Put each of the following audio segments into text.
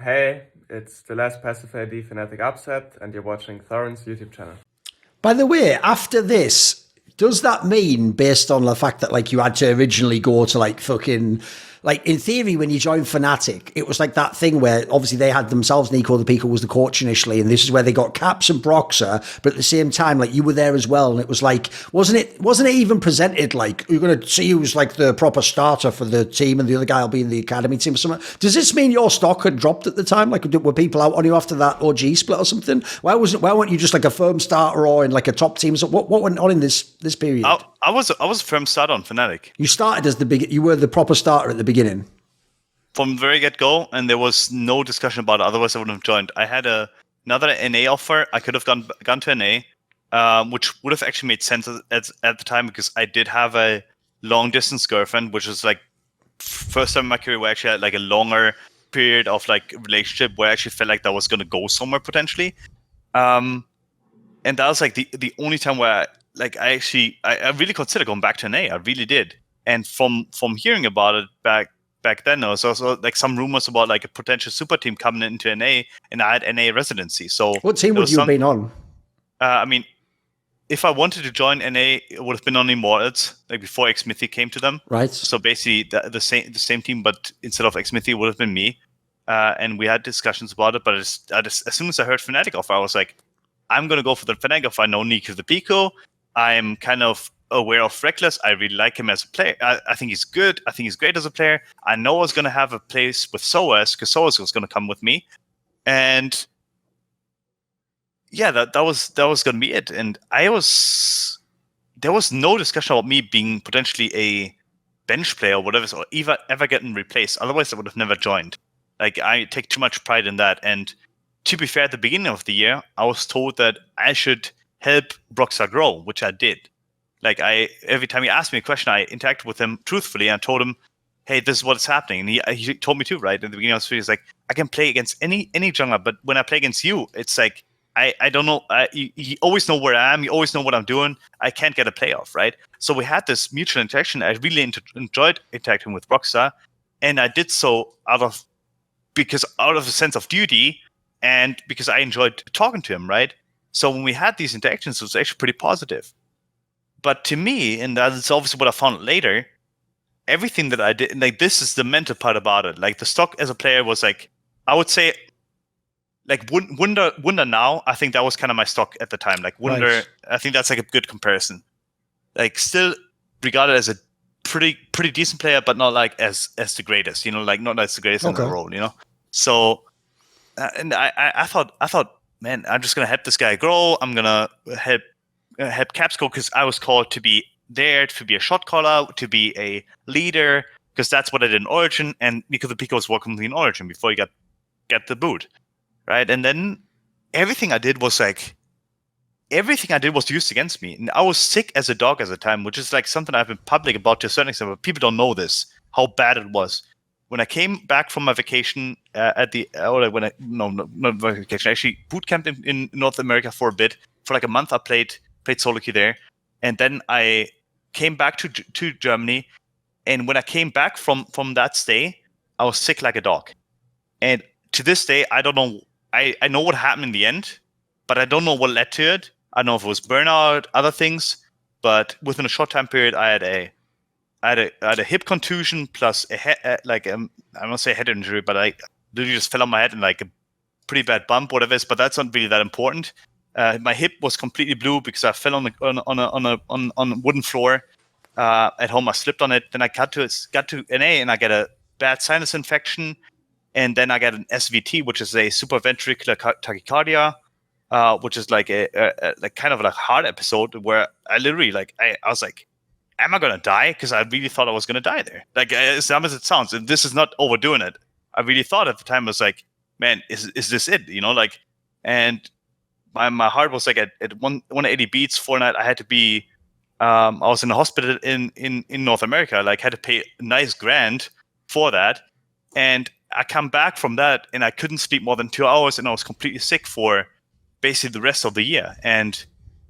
Hey, it's the last passive AD FNATIC upset, and you're watching Thorin's YouTube channel. By the way, after this, does that mean, based on the fact that like you had to originally go to like fucking like in theory when you joined FNATIC, it was like that thing where obviously they had themselves, Nico the Pico was the coach initially, and this is where they got Caps and Broxer, but at the same time, like you were there as well, and it was like, wasn't it even presented like you're gonna see who's like the proper starter for the team and the other guy will be in the academy team or something? Does this mean your stock had dropped at the time? Like were people out on you after that OG split or something? Why weren't you just like a firm starter or in like a top team? So what went on in this period? I was a firm starter on FNATIC. You started as you were the proper starter at the beginning. From the very get-go, and there was no discussion about it, otherwise I wouldn't have joined. I had another NA offer. I could have gone to NA, which would have actually made sense at the time because I did have a long-distance girlfriend, which was like first time in my career where I actually had like a longer period of like relationship where I actually felt like that was going to go somewhere potentially. And that was like the only time where I really considered going back to NA. I really did. And from hearing about it back then, there was also like some rumors about like a potential super team coming into NA, and I had NA residency. So what team would you have been on? I mean, if I wanted to join NA, it would have been on Immortals, like before Xmithy came to them. Right. So basically the same team, but instead of Xmithy, it would have been me. And we had discussions about it. But as soon as I heard FNATIC offer, I was like, I'm going to go for the FNATIC offer. I know Nico the Pico. I'm kind of aware of Reckless. I really like him as a player. I think he's good. I think he's great as a player. I know I was going to have a place with SOAS because SOAS was going to come with me. And yeah, that was going to be it. And there was no discussion about me being potentially a bench player or whatever, or ever getting replaced. Otherwise, I would have never joined. Like, I take too much pride in that. And to be fair, at the beginning of the year, I was told that I should help Broxer grow, which I did. Like, every time he asked me a question, I interacted with him truthfully and I told him, hey, this is what's happening. And he told me too, right? At the beginning of the video, he's like, I can play against any jungler, but when I play against you, it's like, I don't know. You always know where I am. You always know what I'm doing. I can't get a playoff, right? So we had this mutual interaction. I really enjoyed interacting with Broxer, and I did so out of a sense of duty and because I enjoyed talking to him, right? So when we had these interactions, it was actually pretty positive. But to me, and that's obviously what I found later, everything that I did, like this is the mental part about it. Like the stock as a player was like, I would say, like Wunder now, I think that was kind of my stock at the time. Like Wunder, right. I think that's like a good comparison. Like still regarded as a pretty decent player, but not like as the greatest, you know, like not as the greatest in the role, you know. So, and I thought, man, I'm just gonna help this guy grow. I'm gonna help Caps go because I was called to be there, to be a shot caller, to be a leader, because that's what I did in Origin, and because the Pico was working with me in Origin before he get the boot, right? And then everything I did was used against me, and I was sick as a dog at the time, which is like something I've been public about to a certain extent, but people don't know this, how bad it was. When I came back from my vacation not vacation, actually boot camped in North America for a bit. For like a month, I played solo queue there, and then I came back to Germany. And when I came back from that stay, I was sick like a dog. And to this day, I don't know. I know what happened in the end, but I don't know what led to it. I don't know if it was burnout, other things, but within a short time period, I had a hip contusion plus a head, I won't say head injury, but I literally just fell on my head and like a pretty bad bump, whatever it is. But that's not really that important. My hip was completely blue because I fell on a wooden floor at home. I slipped on it. Then I got to NA and I get a bad sinus infection, and then I get an SVT, which is a supraventricular tachycardia, which is like a kind of like heart episode where I literally I was like, am I gonna die? Because I really thought I was gonna die there. Like as dumb as it sounds, and this is not overdoing it. I really thought at the time, I was like, man, is this it? You know, like, and my heart was like at 180 beats. Fortnite, I had to be. I was in the hospital in North America. Like, had to pay a nice grand for that, and I come back from that, and I couldn't sleep more than 2 hours, and I was completely sick for basically the rest of the year. And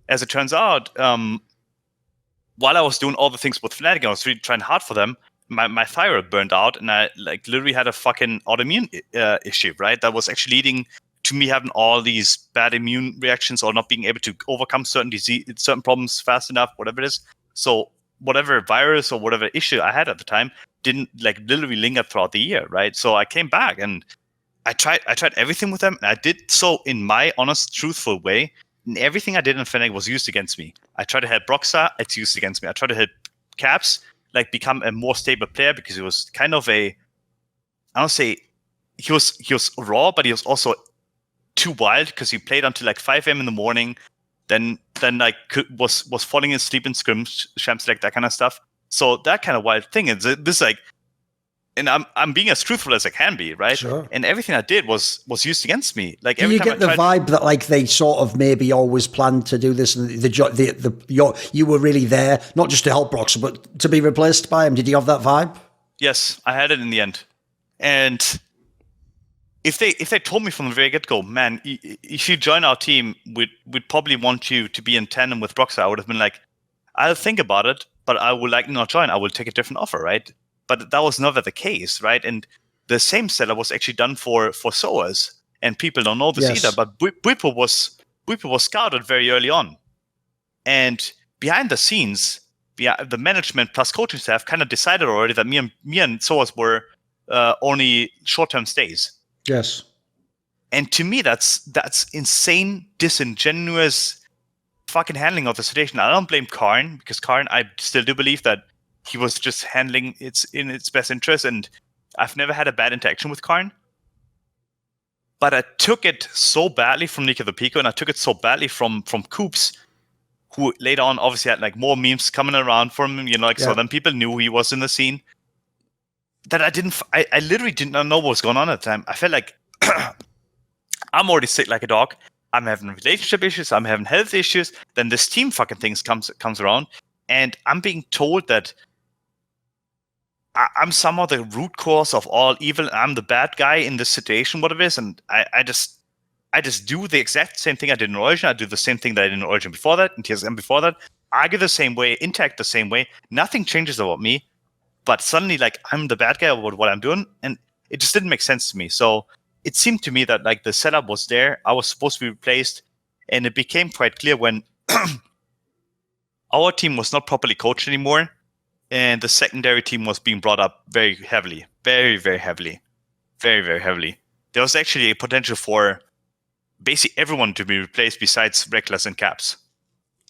as it turns out, while I was doing all the things with FNATIC, I was really trying hard for them. my thyroid burned out, and I like literally had a fucking autoimmune issue, right? That was actually leading to me having all these bad immune reactions or not being able to overcome certain problems fast enough, whatever it is. So whatever virus or whatever issue I had at the time didn't like literally linger throughout the year, right? So I came back and I tried everything with them, and I did so in my honest, truthful way. And everything I did in FNATIC was used against me. I tried to help Broxa, it's used against me. I tried to help Caps, like become a more stable player, because he was kind of I don't say he was raw, but he was also too wild, because he played until like 5 a.m. in the morning, then like was falling asleep in scrims, like that kind of stuff. So that kind of wild thing is this like, and I'm being as truthful as I can be, right? Sure. And everything I did was used against me. Like Do every you time get the vibe that like they sort of maybe always planned to do this, and you were really there not just to help Brox, but to be replaced by him? Did you have that vibe? Yes, I had it in the end. And if they told me from the very get-go, man, if you join our team, we'd probably want you to be in tandem with Broxa, I would have been like, I'll think about it, but I would like not join. I will take a different offer, right? But that was never the case, right? And the same setup was actually done for SOAS, and people don't know this either. But Buipo was scouted very early on, and behind the scenes, the management plus coaching staff kind of decided already that me and SOAS were only short-term stays. Yes. And to me, that's insane, disingenuous fucking handling of the situation. I don't blame Karn, because Karn, I still do believe that he was just handling it in its best interest, and I've never had a bad interaction with Karn. But I took it so badly from Nico the Pico, and I took it so badly from Coops, who later on obviously had like more memes coming around for him, so then people knew he was in the scene, that I literally did not know what was going on at the time. I felt like I'm already sick like a dog. I'm having relationship issues. I'm having health issues. Then this team fucking things comes around, and I'm being told that I'm somehow the root cause of all evil. I'm the bad guy in this situation, what it is, and I just do the exact same thing I did in Origin. I do the same thing that I did in Origin before that, in TSM before that. Argue the same way, interact the same way. Nothing changes about me, but suddenly, like, I'm the bad guy about what I'm doing, and it just didn't make sense to me. So it seemed to me that like the setup was there. I was supposed to be replaced, and it became quite clear when our team was not properly coached anymore, and the secondary team was being brought up very heavily, very, very heavily, very, very heavily. There was actually a potential for basically everyone to be replaced besides Reckless and Caps.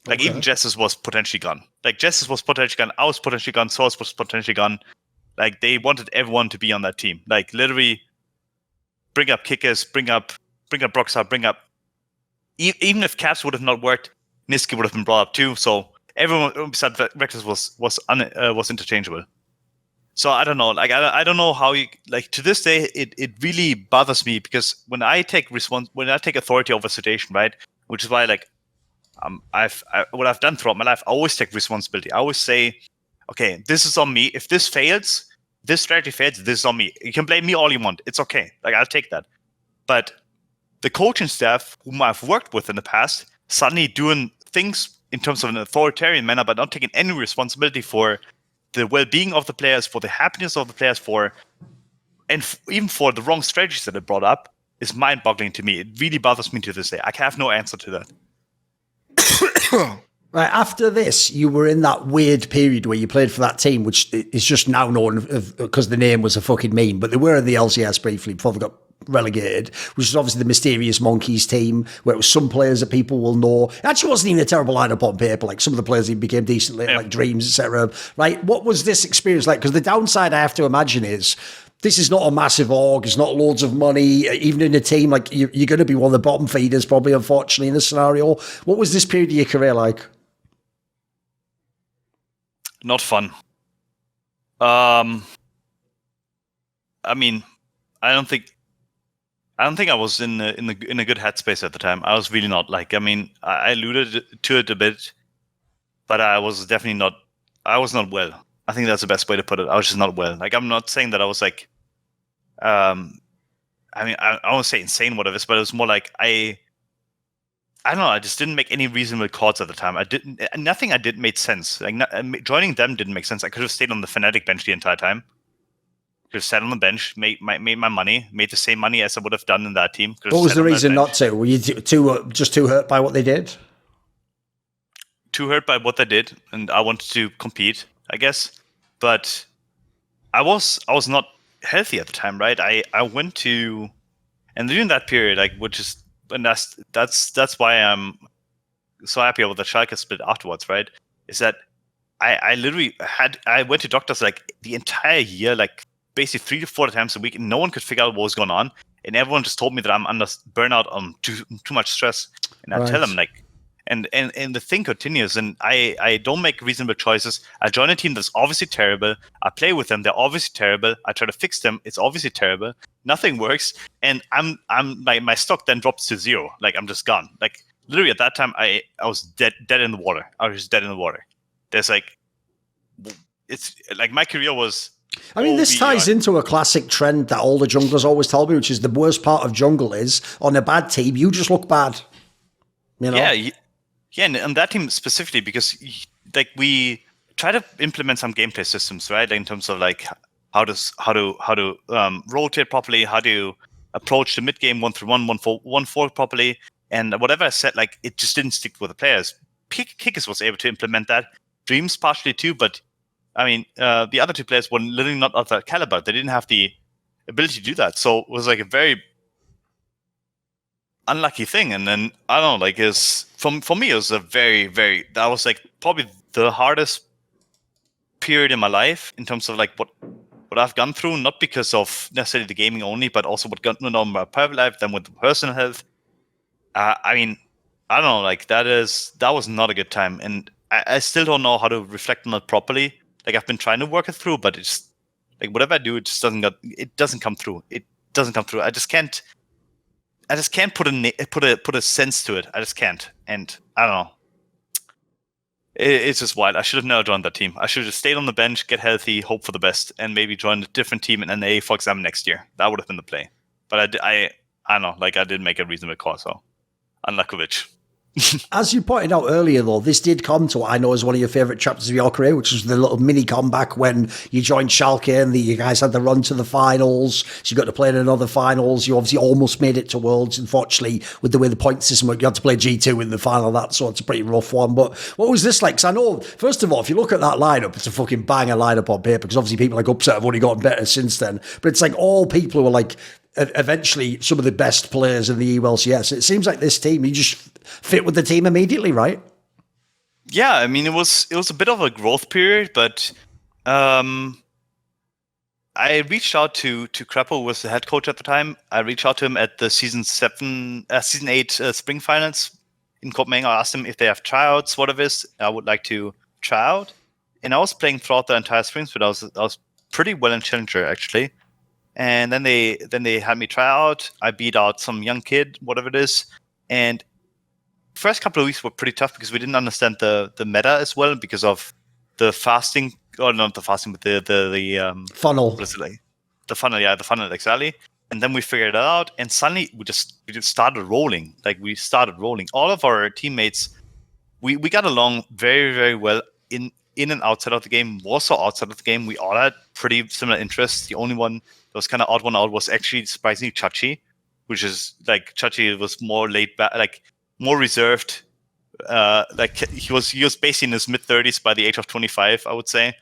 Like even Jessus was potentially gone. Like Jessus was potentially gone. I was potentially gone. Source was potentially gone. Like they wanted everyone to be on that team. Like literally, bring up Kickers, bring up Broxa, bring up. Even if Caps would have not worked, Niski would have been brought up too. So everyone besides Reckless was interchangeable. So I don't know. Like I don't know how you like to this day. It really bothers me because when I take authority over a situation, right? Which is why like what I've done throughout my life, I always take responsibility. I always say, okay, this is on me. If this fails, this strategy fails, this is on me. You can blame me all you want. It's okay. Like I'll take that. But the coaching staff whom I've worked with in the past suddenly doing things in terms of an authoritarian manner, but not taking any responsibility for the well-being of the players, for the happiness of the players, even for the wrong strategies that are brought up, is mind-boggling to me. It really bothers me to this day. I have no answer to that. Right, after this, you were in that weird period where you played for that team, which is just now known because the name was a fucking meme, but they were in the LCS briefly before they got relegated, which is obviously the Mysterious Monkeys team, where it was some players that people will know. It actually wasn't even a terrible lineup on paper. Like some of the players even became decent later, like Dreams, etc. Right? What was this experience like? Because the downside I have to imagine is this is not a massive org. It's not loads of money. Even in a team, like you're going to be one of the bottom feeders, probably, unfortunately, in this scenario. What was this period of your career like? Not fun. I mean, I don't think I was in a good headspace at the time. I was really not. Like, I mean, I alluded to it a bit, but I was definitely not. I was not well. I think that's the best way to put it. I was just not well. Like, I'm not saying that I was like, I mean, I won't say insane, whatever, but it was more like I don't know. I just didn't make any reasonable calls at the time. Nothing I did made sense. Like joining them didn't make sense. I could have stayed on the FNATIC bench the entire time. Could have sat on the bench, made my money, made the same money as I would have done in that team. What was the reason not to? Were you just too hurt by what they did? Too hurt by what they did, and I wanted to compete, I guess. But I was not healthy at the time, right? I went to, and during that period, like, which is, and that's why I'm so happy about the Schalke split afterwards, right? Is that I literally I went to doctors like the entire year, like basically 3 to 4 times a week, and no one could figure out what was going on, and everyone just told me that I'm under burnout, too much stress, and I tell them like, and the thing continues, and I don't make reasonable choices. I join a team that's obviously terrible. I play with them; they're obviously terrible. I try to fix them; it's obviously terrible. Nothing works, and I'm like, my stock then drops to 0. Like, I'm just gone. Like, literally at that time, I was dead in the water. I was just dead in the water. There's like, it's like my career was. I mean, this ties into a classic trend that all the junglers always tell me, which is the worst part of jungle is on a bad team, you just look bad. You know? Yeah, and on that team specifically, because like we try to implement some gameplay systems, right? Like, in terms of like how to rotate properly, how to approach the mid game 1-3-1, 1-4 properly, and whatever I said, like, it just didn't stick with the players. Kickers was able to implement that, Dreams partially too, but I mean, the other 2 players were literally not of that caliber. They didn't have the ability to do that, so it was like a very unlucky thing. And then I don't know, like, for me it was a very, very, that was like probably the hardest period in my life in terms of like what I've gone through, not because of necessarily the gaming only, but also what got on my private life, then with the personal health. I mean, I don't know, like, that was not a good time, and I still don't know how to reflect on it properly. Like, I've been trying to work it through, but it's like, whatever I do, it just doesn't come through. It doesn't come through. I just can't put a sense to it. I just can't. And I don't know. It's just wild. I should have never joined that team. I should have stayed on the bench, get healthy, hope for the best, and maybe join a different team in NA, for example, next year. That would have been the play. But I don't know. Like, I didn't make a reasonable call, so unlucky. As you pointed out earlier, though, this did come to what I know is one of your favourite chapters of your career, which was the little mini comeback when you joined Schalke and you guys had the run to the finals. So you got to play in another finals. You obviously almost made it to Worlds. Unfortunately, with the way the point system worked, you had to play G2 in the final. That, so it's a pretty rough one. But what was this like? Because I know, first of all, if you look at that lineup, it's a fucking banger lineup on paper. Because obviously people like Upset have only gotten better since then. But it's like all people who are like eventually some of the best players in the EULCS. It seems like this team, you just fit with the team immediately, right? Yeah, I mean, it was a bit of a growth period, but I reached out to Krappo, who was the head coach at the time. I reached out to him at the season 8 spring finals in Copenhagen. I asked him if they have tryouts, whatever it is. I would like to try out. And I was playing throughout the entire spring, but I was pretty well in Challenger, actually. And then they had me try out. I beat out some young kid, whatever it is. And first couple of weeks were pretty tough because we didn't understand the meta as well because of the fasting, or not the fasting, but the funnel. What is it like? The funnel, yeah, the funnel, exactly. And then we figured it out, and suddenly we just started rolling. Like, we started rolling. All of our teammates, we got along very, very well in and outside of the game. Also outside of the game, we all had pretty similar interests. The only one that was kind of odd one out was actually surprisingly Chachi, which is like, Chachi was more laid back, like more reserved. Like, he was basically in his mid-30s by the age of 25, I would say.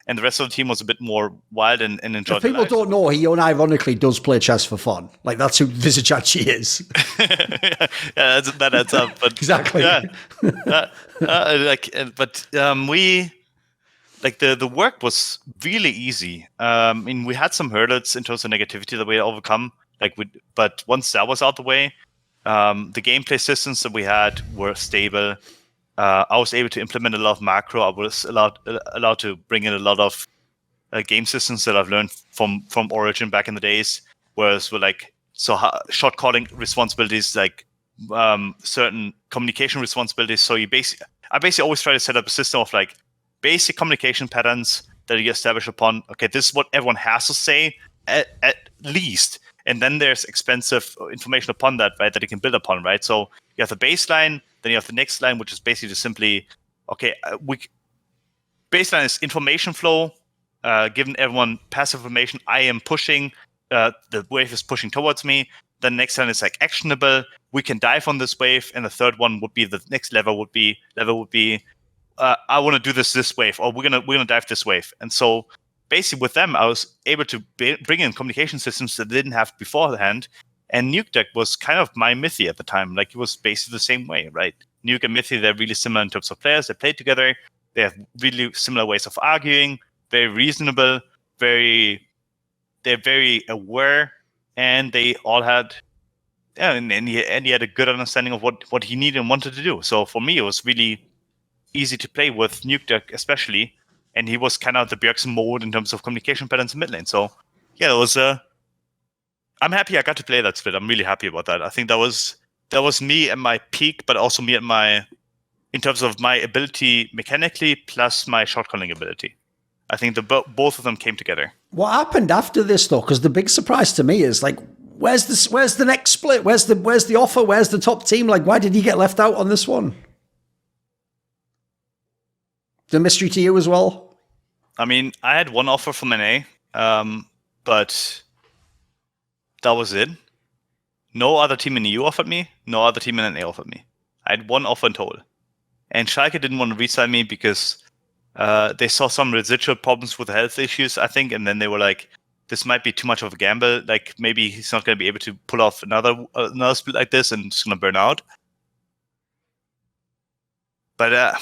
And the rest of the team was a bit more wild and enjoyed. If people don't know, he unironically does play chess for fun. Like, that's who Vizicachi is. Yeah, that adds up. But exactly. Yeah, we, like, the work was really easy. I mean, we had some hurdles in terms of negativity that we had overcome. But once that was out the way, the gameplay systems that we had were stable. I was able to implement a lot of macro. I was allowed to bring in a lot of game systems that I've learned from Origen back in the days. Whereas we're like, shot calling responsibilities, like certain communication responsibilities. So I basically always try to set up a system of like basic communication patterns that you establish upon. Okay, this is what everyone has to say at least. And then there's expensive information upon that, right, that you can build upon, right? So you have the baseline, then you have the next line, which is basically just simply, okay, baseline is information flow, given everyone passive information. I am pushing, the wave is pushing towards me. The next line is like actionable. We can dive on this wave, and the third one would be the next level would be I want to do this wave, or we're gonna dive this wave. And so basically with them, I was able to bring in communication systems that they didn't have beforehand. And Nuke Deck was kind of my Mythy at the time. Like, it was basically the same way, right? Nuke and Mythy, they're really similar in terms of players. They play together. They have really similar ways of arguing. Very reasonable. They're very aware, and they all had, and he had a good understanding of what he needed and wanted to do. So for me, it was really easy to play with Nuke Deck, especially, and he was kind of the Bjergsen mode in terms of communication patterns in mid lane. So yeah, it was I'm happy I got to play that split. I'm really happy about that. I think that was me at my peak, but also me at in terms of my ability mechanically plus my shot calling ability. I think both of them came together. What happened after this though? Because the big surprise to me is like, where's the next split? Where's the offer? Where's the top team? Like, why did he get left out on this one? The mystery to you as well? I mean, I had one offer from NA, but that was it. No other team in the EU offered me. No other team in NA offered me. I had one offer in total. And Schalke didn't want to re-sign me because they saw some residual problems with health issues, I think, and then they were like, this might be too much of a gamble. Like, maybe he's not going to be able to pull off another split like this, and it's going to burn out. But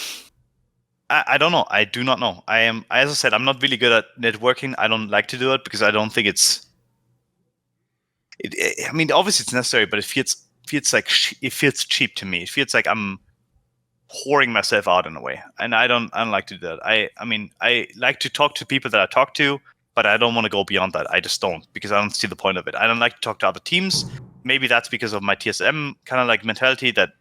I don't know. I do not know. As I said, I'm not really good at networking. I don't like to do it because I don't think I mean, obviously it's necessary, but it feels cheap to me. It feels like I'm whoring myself out in a way, and I don't like to do that. I mean, I like to talk to people that I talk to, but I don't want to go beyond that. I just don't, because I don't see the point of it. I don't like to talk to other teams. Maybe that's because of my TSM kind of like mentality that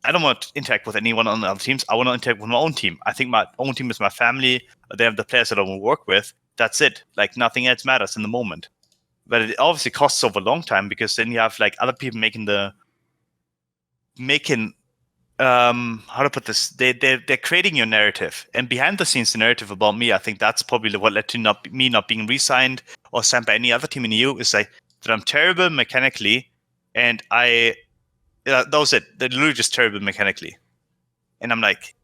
I don't want to interact with anyone on the other teams. I want to interact with my own team. I think my own team is my family. They have the players that I want to work with. That's it. Like, nothing else matters in the moment. But it obviously costs over a long time, because then you have like other people making how to put this? They're creating your narrative, and behind the scenes, the narrative about me. I think that's probably what led to me not being re-signed or signed by any other team in the EU. Is like that I'm terrible mechanically, and that was it. They're literally just terrible mechanically, and I'm like,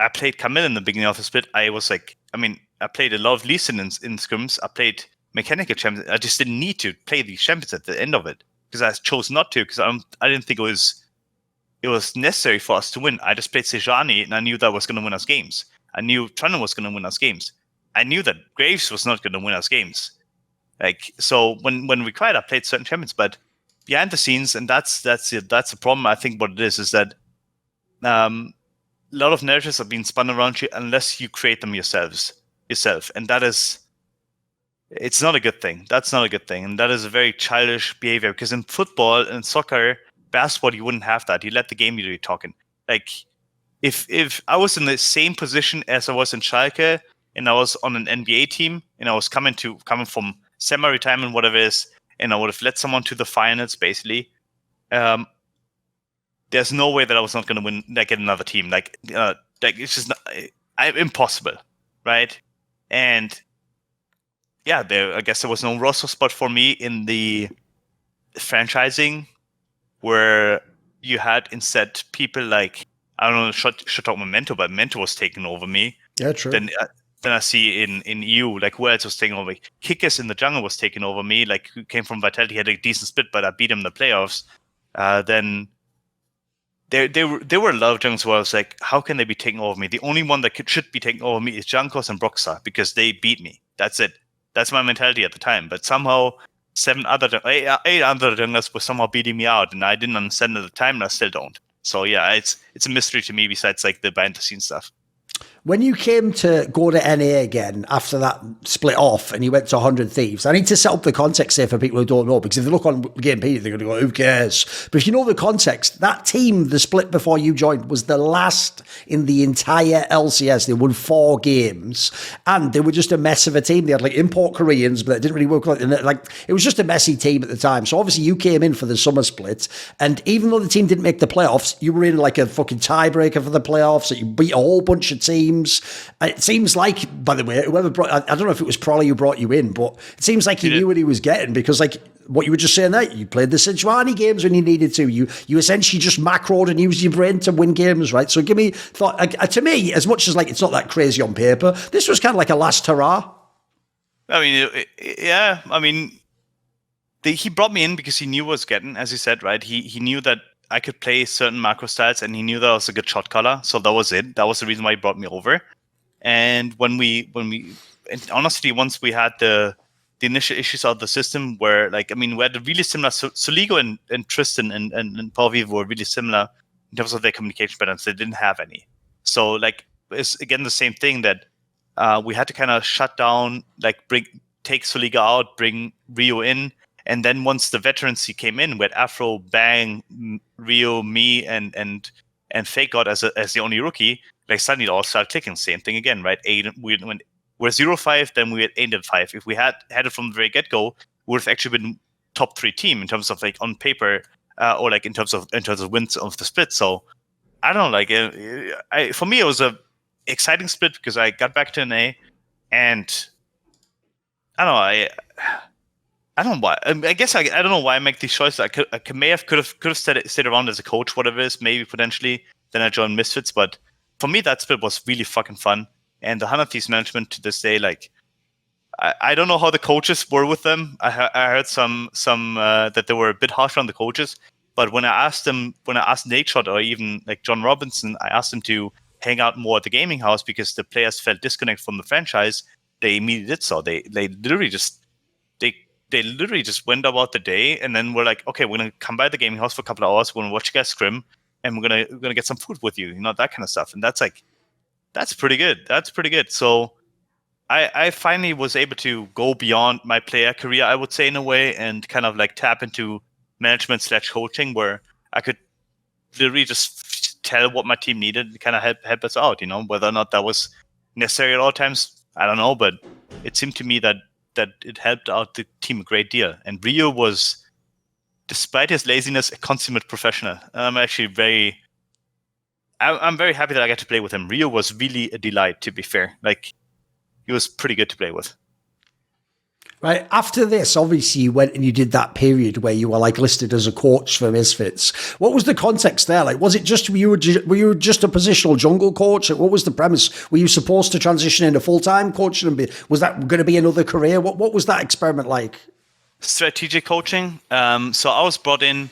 I played Camille in the beginning of the split. I was like, I mean, I played a lot of Lee Sin in scrims. I played mechanical champions. I just didn't need to play these champions at the end of it, because I chose not to, because I didn't think it was necessary for us to win. I just played Sejuani, and I knew that was going to win us games. I knew Thorin was going to win us games. I knew that Graves was not going to win us games. Like, so when required, I played certain champions, but behind the scenes, and that's it. That's the problem. I think what it is that a lot of narratives are being spun around you unless you create them yourself, and it's not a good thing. That's not a good thing, and that is a very childish behavior. Because in football and soccer, basketball, you wouldn't have that. You let the game do your talking. Like, if I was in the same position as I was in Schalke, and I was on an NBA team, and I was coming from semi-retirement, whatever it is, and I would have led someone to the finals, basically, there's no way that I was not going to win, like, get another team. Like it's just impossible, right? And yeah, I guess there was no roster spot for me in the franchising, where you had instead people like, I don't know, should talk about Mento, but Mento was taking over me. Yeah, true. Then I see in EU, like, who else was taking over me? Kickers in the jungle was taking over me, like, who came from Vitality, had a decent split, but I beat him in the playoffs. Then there were a lot of jungles where I was like, how can they be taking over me? The only one that should be taking over me is Jankos and Broxah, because they beat me. That's it. That's my mentality at the time. But somehow 8 other junglers were somehow beating me out, and I didn't understand at the time, and I still don't. So yeah, it's a mystery to me, besides like the behind the scenes stuff. When you came to go to NA again after that split off and you went to 100 Thieves, I need to set up the context here for people who don't know, because if they look on Gamepedia, they're going to go, who cares? But if you know the context, that team, the split before you joined, was the last in the entire LCS. They won 4 games and they were just a mess of a team. They had like import Koreans, but it didn't really work. Like, it was just a messy team at the time. So obviously you came in for the summer split, and even though the team didn't make the playoffs, you were in like a fucking tiebreaker for the playoffs. So you beat a whole bunch of teams. It seems like, by the way, whoever brought, I don't know if it was Prolly who brought you in, but it seems like he knew what he was getting, because like what you were just saying there, you played the Sejuani games when you needed to. You essentially just macroed and used your brain to win games, right? So give me thought. To me, as much as like it's not that crazy on paper, this was kind of like a last hurrah. I mean, yeah. I mean, he brought me in because he knew what I was getting, as you said, right? He knew that I could play certain macro styles, and he knew that I was a good shot caller. So that was it. That was the reason why he brought me over. And when we, and honestly, once we had the initial issues of the system, where like, I mean, we had a really similar. Soligo and Tristan and Paul Vivo were really similar in terms of their communication patterns. They didn't have any. So like, it's again the same thing that we had to kind of shut down, like take Soligo out, bring Rio in. And then once the veterancy came in, with Afro, Bang, Rio, me, and Fake God as the only rookie, like suddenly it all started clicking. Same thing again, right? We're 0-5, then we had 8-5. If we had it from the very get-go, we would have actually been top 3 team in terms of like on paper, or like in terms of wins of the split. So I don't know, like for me it was a exciting split because I got back to NA, and I don't know, I don't know why. I guess I don't know why I make these choices. I could have stayed around as a coach, whatever it is, maybe potentially. Then I joined Misfits, but for me that split was really fucking fun. And the 100 Thieves management to this day, like I don't know how the coaches were with them. I heard some that they were a bit harsh on the coaches. But when I asked Nate Shot or even like John Robinson, I asked them to hang out more at the gaming house because the players felt disconnected from the franchise. They immediately did so. They literally just went about the day, and then we're like, okay, we're gonna come by the gaming house for a couple of hours. We're gonna watch you guys scrim, and we're gonna get some food with you, that kind of stuff. And that's pretty good. That's pretty good. So I finally was able to go beyond my player career, I would say, in a way, and kind of like tap into management / coaching, where I could literally just tell what my team needed and kind of help us out. Whether or not that was necessary at all times, I don't know, but it seemed to me that it helped out the team a great deal. And Rio was, despite his laziness, a consummate professional. I'm actually very happy that I got to play with him. Rio was really a delight, to be fair. Like, he was pretty good to play with. Right. After this, obviously, you went and you did that period where you were like listed as a coach for Misfits. What was the context there? Like, was it just were you just a positional jungle coach? What was the premise? Were you supposed to transition into full-time coaching? And was that going to be another career? What was that experiment like? Strategic coaching. So I was brought in,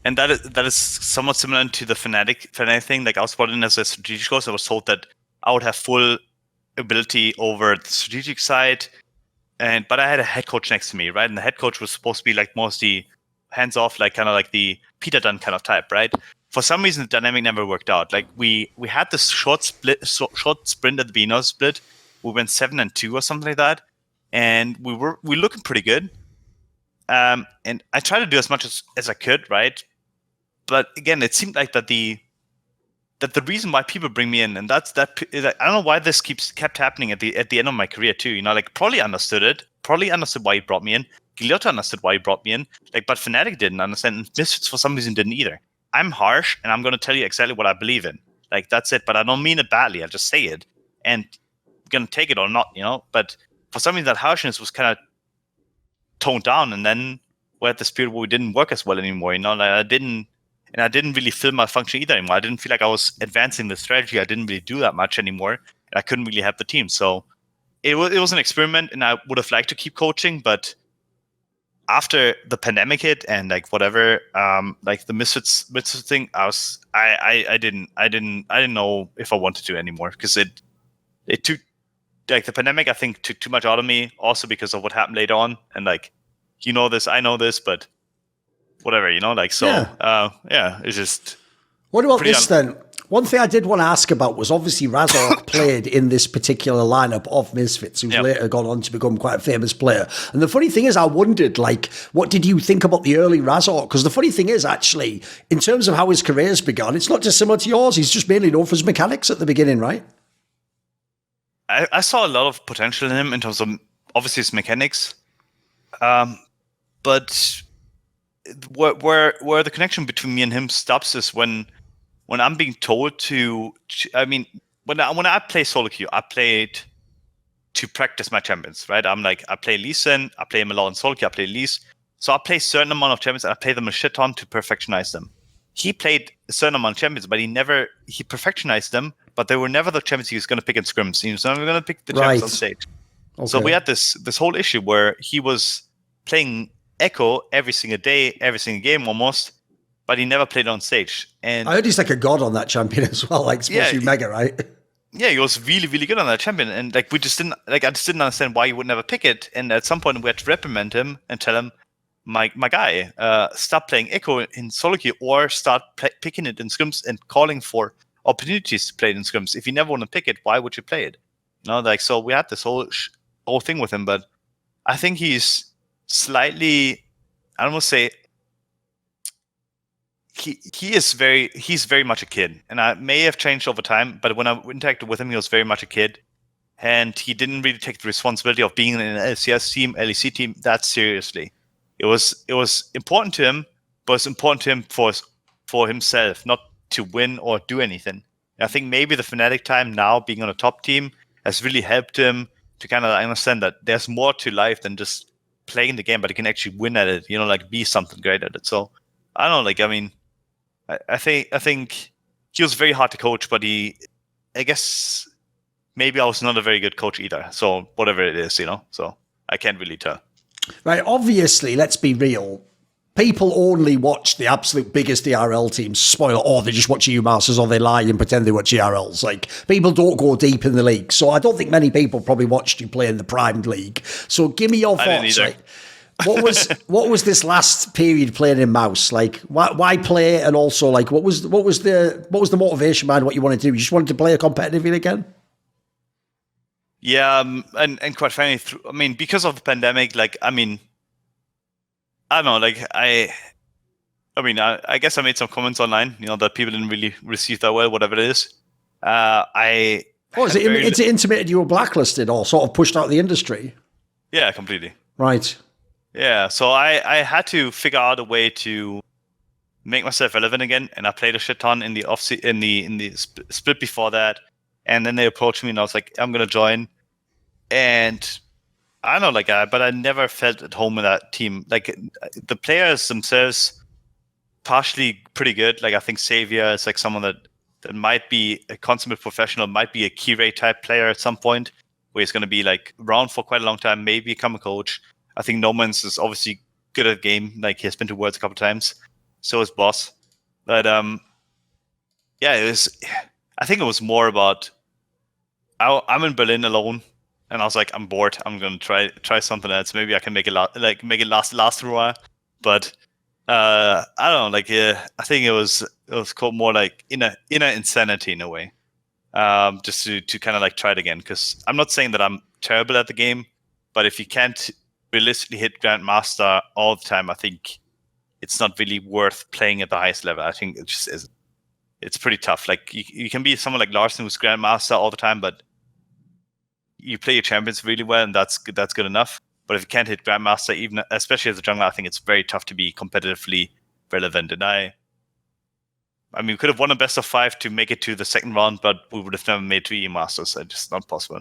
and that is somewhat similar to the FNATIC thing. Like, I was brought in as a strategic coach. I was told that I would have full ability over the strategic side. But I had a head coach next to me, right? And the head coach was supposed to be like mostly hands-off, like kind of like the Peter Dunn kind of type, right? For some reason, the dynamic never worked out. Like we had this short sprint at the beginning split. We went 7-2 or something like that, and we were looking pretty good. And I tried to do as much as I could, right? But again, it seemed like that the reason why people bring me in, and I don't know why this kept happening at the end of my career too. Like, Probably understood it. Probably understood why he brought me in. Gigliotta understood why he brought me in. Like, but FNATIC didn't understand. And Misfits for some reason didn't either. I'm harsh, and I'm going to tell you exactly what I believe in. Like, that's it. But I don't mean it badly. I just say it, and you're going to take it or not, But for some reason, that harshness was kind of toned down, and then we're at this period where we didn't work as well anymore. Like, I didn't really feel my function either anymore. I didn't feel like I was advancing the strategy. I didn't really do that much anymore. And I couldn't really help the team. So it was an experiment, and I would have liked to keep coaching. But after the pandemic hit and like whatever, like the Misfits thing, I didn't know if I wanted to anymore, because it took, like, the pandemic, I think, took too much out of me. Also because of what happened later on, and like, this, I know this, but whatever, like, so, yeah, it's just. What about this then? One thing I did want to ask about was obviously razork played in this particular lineup of Misfits, who's later gone on to become quite a famous player. And the funny thing is, I wondered, like, what did you think about the early razork? Because the funny thing is, actually, in terms of how his career's begun, it's not dissimilar to yours. He's just mainly known for his mechanics at the beginning, right? I saw a lot of potential in him in terms of obviously his mechanics, but where the connection between me and him stops is when I'm being told to. I mean, when I play solo queue, I play it to practice my champions, right? I'm like, I play Lee Sin, I play him a lot in solo queue, I play Lee's. So I play a certain amount of champions and I play them a shit ton to perfectionize them. He played a certain amount of champions, but he perfectionized them, but they were never the champions he was going to pick in scrims. He was never going to pick the champions on stage. Okay. So we had this whole issue where he was playing Echo every single day, every single game almost, but he never played on stage. And I heard he's like a god on that champion as well, like supposed to be mega, right? Yeah, he was really, really good on that champion, and like I just didn't understand why he would never pick it. And at some point, we had to reprimand him and tell him, my guy, stop playing Echo in solo queue or start picking it in scrims and calling for opportunities to play it in scrims. If you never want to pick it, why would you play it? You know, like, so we had this whole thing with him, but I think he's slightly, I don't want to say, he's very much a kid, and I may have changed over time, but when I interacted with him, he was very much a kid, and he didn't really take the responsibility of being in an LCS team, LEC team that seriously. It was important to him, but it's important to him for himself, not to win or do anything. And I think maybe the FNATIC time now, being on a top team, has really helped him to kind of understand that there's more to life than just playing the game, but he can actually win at it, you know, like be something great at it. So I don't know, like, I mean, I think he was very hard to coach, but I guess maybe I was not a very good coach either. So whatever it is, you know, so I can't really tell. Right. Obviously, let's be real. People only watch the absolute biggest ERL teams. Spoiler, or they just watch EU Masters, or they lie and pretend they watch ERLs. Like, people don't go deep in the league. So I don't think many people probably watched you play in the primed league. So give me your thoughts. Like, what was this last period playing in Mouse? Like, why play? And also, like, what was the motivation behind what you wanted to do? You just wanted to play a competitively again? Yeah, and quite frankly, I mean, because of the pandemic, like, I mean, I don't know, like, I guess I made some comments online, you know, that people didn't really receive that well, whatever it is. It's intimated you were blacklisted or sort of pushed out of the industry? Yeah, completely. Right. Yeah, so I had to figure out a way to make myself relevant again, and I played a shit ton in the split before that, and then they approached me, and I was like, I'm gonna join, and I don't know, like, but I never felt at home with that team. Like, the players themselves, partially pretty good. Like, I think Xavier is like someone that might be a consummate professional, might be a key rate type player at some point, where he's gonna be like around for quite a long time, maybe become a coach. I think Nomans is obviously good at the game. Like, he has been to Worlds a couple of times. So is Boss. But yeah, I think it was more about I'm in Berlin alone, and I was like, I'm bored. I'm gonna try something else. Maybe I can make it last for a while. But I don't know. Like, I think it was called more like inner insanity in a way. Just to kind of like try it again, because I'm not saying that I'm terrible at the game, but if you can't realistically hit Grandmaster all the time, I think it's not really worth playing at the highest level. I think it just isn't. It's pretty tough. Like, you can be someone like Larson who's Grandmaster all the time, but you play your champions really well, and that's good enough. But if you can't hit Grandmaster, even especially as a jungler, I think it's very tough to be competitively relevant. And I mean, we could have won a best of 5 to make it to the second round, but we would have never made 2 EU Masters. So it's just not possible.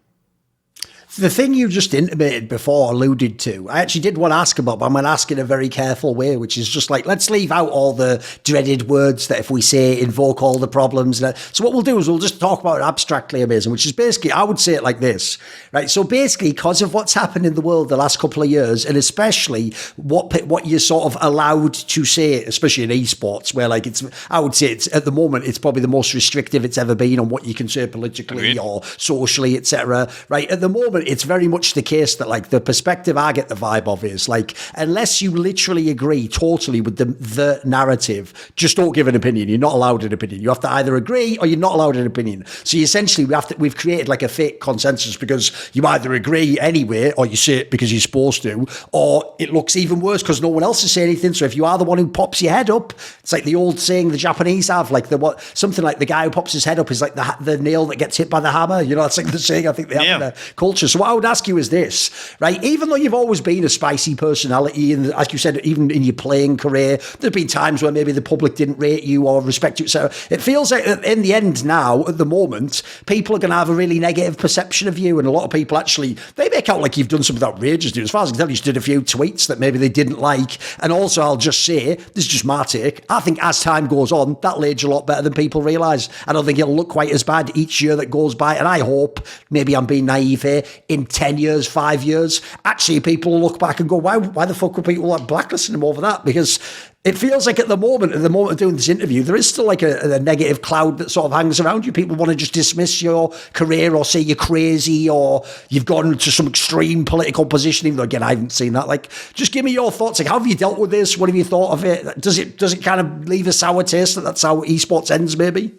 The thing you just intimated before, alluded to, I actually did want to ask about, but I'm going to ask in a very careful way, which is just like, let's leave out all the dreaded words that if we say invoke all the problems. So what we'll do is we'll just talk about it abstractly, amazing, which is basically, I would say it like this, right? So basically, because of what's happened in the world the last couple of years, and especially what you're sort of allowed to say, especially in esports, where like I would say it's at the moment, it's probably the most restrictive it's ever been on what you can say politically or socially, etc. Right? At the moment, it's very much the case that like the perspective I get the vibe of is like, unless you literally agree totally with the narrative, just don't give an opinion. You're not allowed an opinion. You have to either agree or you're not allowed an opinion. So essentially we've created like a fake consensus because you either agree anyway or you say it because you're supposed to, or it looks even worse because no one else is saying anything. So if you are the one who pops your head up, it's like the old saying the Japanese have, like something like the guy who pops his head up is like the nail that gets hit by the hammer. You know, that's like the saying I think they have in their culture. So what I would ask you is this, right? Even though you've always been a spicy personality, and as you said, even in your playing career, there've been times where maybe the public didn't rate you or respect you. So it feels like in the end now, at the moment, people are going to have a really negative perception of you. And a lot of people actually, they make out like you've done something outrageous. Dude. As far as I can tell, you just did a few tweets that maybe they didn't like. And also, I'll just say, this is just my take, I think as time goes on, that'll age a lot better than people realise. I don't think it'll look quite as bad each year that goes by. And I hope, maybe I'm being naive here, in 10 years, 5 years, actually people will look back and go, why the fuck were people like blacklisting him over that? Because it feels like at the moment of doing this interview, there is still like a negative cloud that sort of hangs around you. People want to just dismiss your career or say you're crazy or you've gone to some extreme political position, even though, again, I haven't seen that. Like, just give me your thoughts. Like, how have you dealt with this? What have you thought of it? Does it kind of leave a sour taste that that's how esports ends, maybe?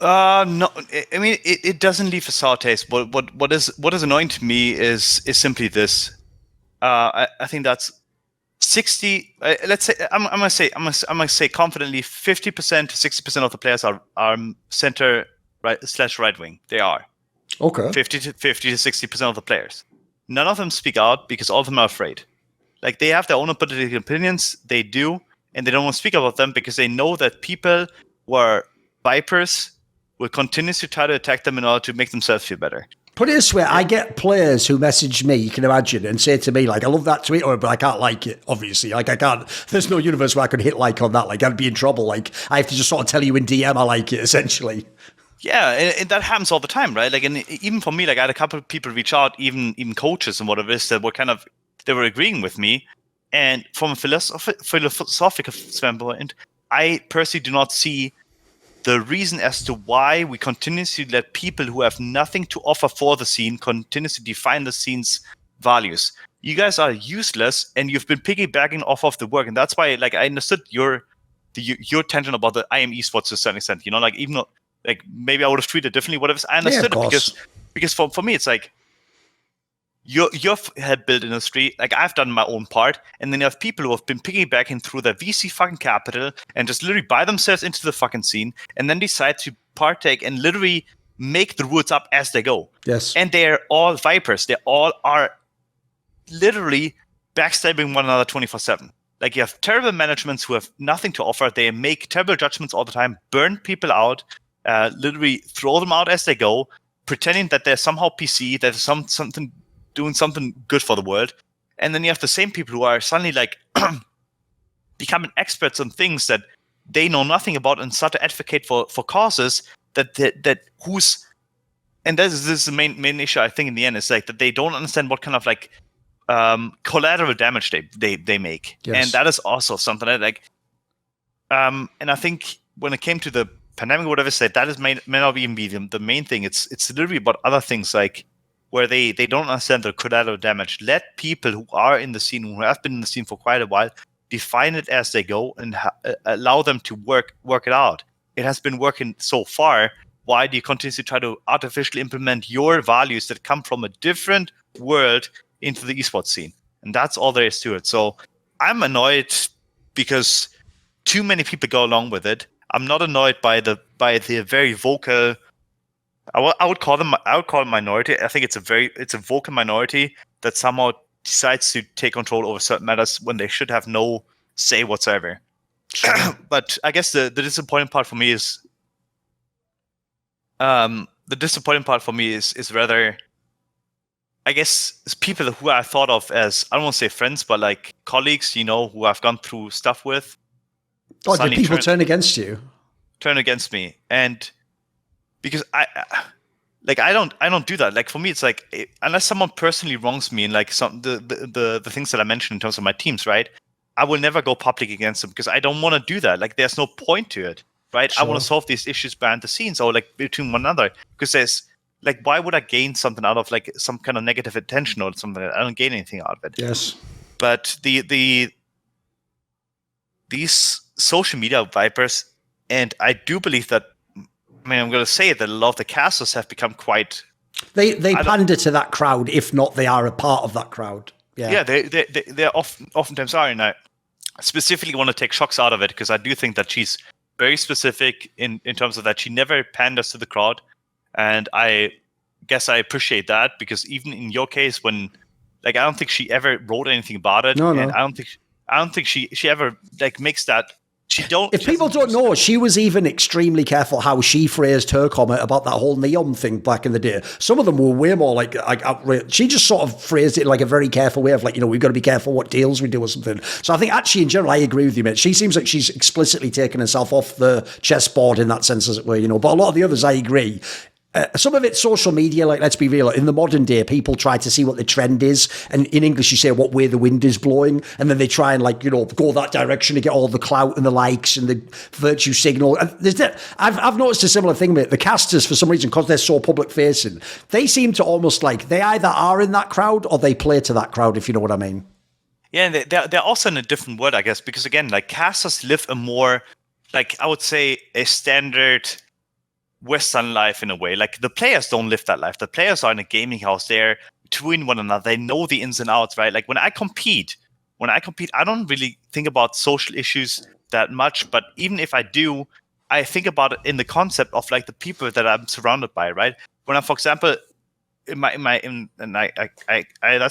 No, I mean, it doesn't leave a sour taste. What is annoying to me is simply this. I think that's 60. Let's say I'm gonna say confidently 50% to 60% of the players are center right wing. They are. Okay. 50 to 60% of the players. None of them speak out because all of them are afraid. Like, they have their own political opinions. They do, and they don't want to speak about them because they know that people who are vipers will continuously try to attack them in order to make themselves feel better. Put it this way, I get players who message me, you can imagine, and say to me, like, I love that tweet, but I can't like it, obviously. Like, I can't, there's no universe where I could hit like on that. Like, I'd be in trouble. Like, I have to just sort of tell you in DM I like it, essentially. Yeah, and that happens all the time, right? Like, and even for me, like, I had a couple of people reach out, even coaches and whatever it is, that were they were agreeing with me. And from a philosophical standpoint, I personally do not see the reason as to why we continuously let people who have nothing to offer for the scene continuously define the scene's values. You guys are useless, and you've been piggybacking off of the work, and that's why, like, I understood your tangent about the I am esports to a certain extent. You know, like, even though, like, maybe I would have treated it differently, whatever. I understood it because for me, it's like, you've had built industry, like I've done my own part, and then you have people who have been piggybacking through their VC fucking capital and just literally buy themselves into the fucking scene and then decide to partake and literally make the rules up as they go. Yes. And they're all vipers. They all are literally backstabbing one another 24/7. Like, you have terrible managements who have nothing to offer. They make terrible judgments all the time, burn people out, literally throw them out as they go, pretending that they're somehow PC, that there's something doing something good for the world. And then you have the same people who are suddenly like becoming experts on things that they know nothing about and start to advocate for causes that who's, and this is the main issue, I think, in the end, is like that they don't understand what kind of like collateral damage they make. Yes. And that is also something that, like, and I think when it came to the pandemic or whatever, that is may not even be the main thing. It's literally about other things, like where they don't understand the collateral damage. Let people who are in the scene, who have been in the scene for quite a while, define it as they go and allow them to work it out. It has been working so far. Why do you continuously try to artificially implement your values that come from a different world into the esports scene? And that's all there is to it. So I'm annoyed because too many people go along with it. I'm not annoyed by the very vocal. I would call them minority. I think it's a vocal minority that somehow decides to take control over certain matters when they should have no say whatsoever. But I guess the disappointing part for me is rather, I guess, it's people who I thought of as, I don't want to say friends, but like colleagues, you know, who I've gone through stuff with. Oh, did people turn against you? Turn against me. And because I don't do that. Like, for me, it's like, unless someone personally wrongs me and like the things that I mentioned in terms of my teams, right? I will never go public against them because I don't want to do that. Like, there's no point to it, right? Sure. I want to solve these issues behind the scenes or like between one another, because like, why would I gain something out of like some kind of negative attention or something? I don't gain anything out of it. Yes. But these social media vipers, and I do believe that. I mean, I'm going to say that a lot of the casters have become quite. They pander to that crowd, if not they are a part of that crowd. Yeah, They're oftentimes are, and I specifically want to take shocks out of it because I do think that she's very specific in terms of that she never panders to the crowd, and I guess I appreciate that because even in your case, when like I don't think she ever wrote anything about it, and I don't think she ever like makes that. If people don't know, she was even extremely careful how she phrased her comment about that whole neon thing back in the day. Some of them were way more like she just sort of phrased it in like a very careful way of like, we've got to be careful what deals we do or something. So I think actually in general, I agree with you, mate. She seems like she's explicitly taken herself off the chessboard in that sense, as it were, But a lot of the others, I agree. Some of it's social media, like, let's be real. In the modern day, people try to see what the trend is. And in English, you say what way the wind is blowing. And then they try and, go that direction to get all the clout and the likes and the virtue signal. And I've noticed a similar thing, mate. The casters, for some reason, because they're so public-facing, they seem to almost like they either are in that crowd or they play to that crowd, if you know what I mean. Yeah, and they're also in a different world, I guess, because, again, like, casters live a more, like, I would say, a standard Western life in a way. Like the players don't live that life. The players are in a gaming house. They're between one another. They know the ins and outs, right? Like when I compete, I don't really think about social issues that much. But even if I do, I think about it in the concept of like the people that I'm surrounded by, right? When I'm, for example, that's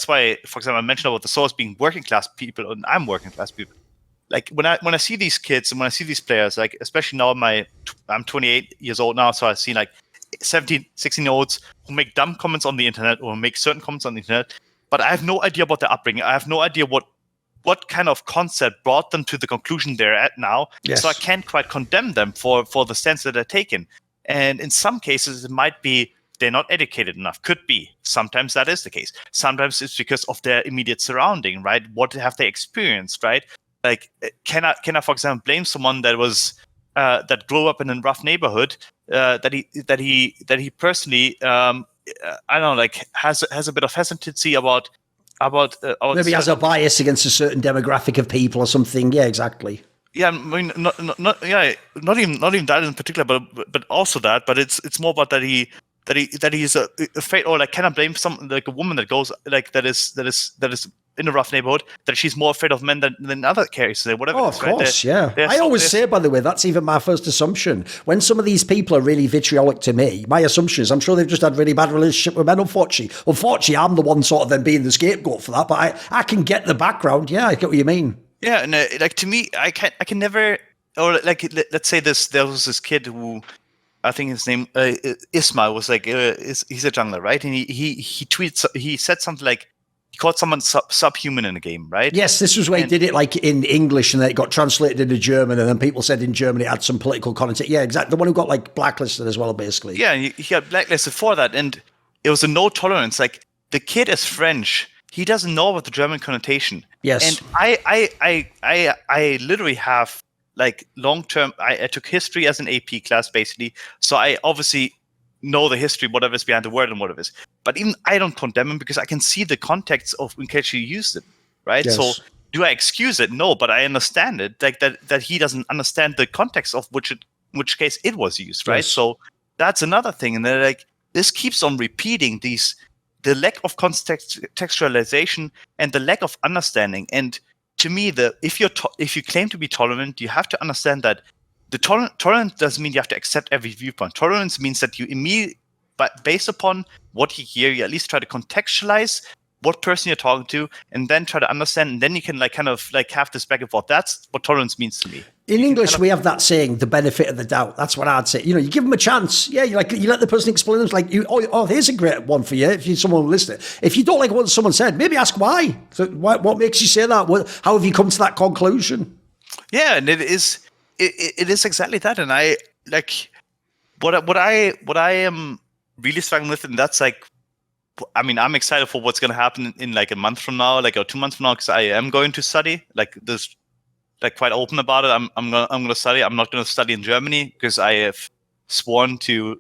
why, for example, I mentioned about the source being working class people, and I'm working class people. Like when I see these kids and when I see these players, like especially now I'm 28 years old now, so I see like 17, 16-year-olds who make dumb comments on the internet or make certain comments on the internet, but I have no idea about their upbringing. I have no idea what kind of concept brought them to the conclusion they're at now. Yes. So I can't quite condemn them for the stance that they're taking. And in some cases, it might be they're not educated enough. Could be. Sometimes that is the case. Sometimes it's because of their immediate surrounding, right? What have they experienced, right? Like, can I, for example, blame someone that was that grew up in a rough neighborhood that he personally I don't know, like has a bit of hesitancy about maybe has a bias against a certain demographic of people or something? Yeah, exactly. Yeah, I mean, not even that in particular, but also that. But it's more about that he's afraid, or like, can I blame some like a woman that goes like that is in a rough neighborhood, that she's more afraid of men than other cases or whatever. Oh, of course, right? Yeah. I always say, by the way, that's even my first assumption. When some of these people are really vitriolic to me, my assumption is I'm sure they've just had really bad relationship with men, unfortunately. Unfortunately, I'm the one sort of then being the scapegoat for that, but I can get the background. Yeah, I get what you mean. Yeah, and like to me, I can never, or like let's say there was this kid who, I think his name Ismail was like he's a jungler, right? And he tweets, he said something like, he called someone subhuman in a game, right? Yes, this was where he did it like in English and then it got translated into German, and then people said in Germany it had some political content. Yeah, exactly. The one who got like blacklisted as well, basically. Yeah, he got blacklisted for that, and it was a no tolerance. Like the kid is French, he doesn't know about the German connotation. Yes, and I literally have like long term. I took history as an AP class basically, so I obviously know the history, whatever is behind the word and whatever is. But even I don't condemn him because I can see the context of in case he used it, right? Yes. So do I excuse it? No, but I understand it. Like that he doesn't understand the context of which case it was used, right? Yes. So that's another thing. And then like this keeps on repeating the lack of contextualization and the lack of understanding. And to me, if you claim to be tolerant, you have to understand that the tolerance doesn't mean you have to accept every viewpoint. Tolerance means that you immediately, but based upon what you hear, you at least try to contextualize what person you're talking to, and then try to understand, and then you can like kind of like have this back and forth. That's what tolerance means to me. In English, we have that saying, the benefit of the doubt. That's what I'd say. You give them a chance. Yeah, you let the person explain them. It's like, here's a great one for you if you're someone listening. If you don't like what someone said, maybe ask why. So what makes you say that? How have you come to that conclusion? Yeah, and it is exactly that. And I like what I am really struggling with, and that's like, I mean, I'm excited for what's going to happen in like a month from now, like or 2 months from now, because I am going to study. Like this, like quite open about it. I'm gonna study. I'm not going to study in Germany because I have sworn to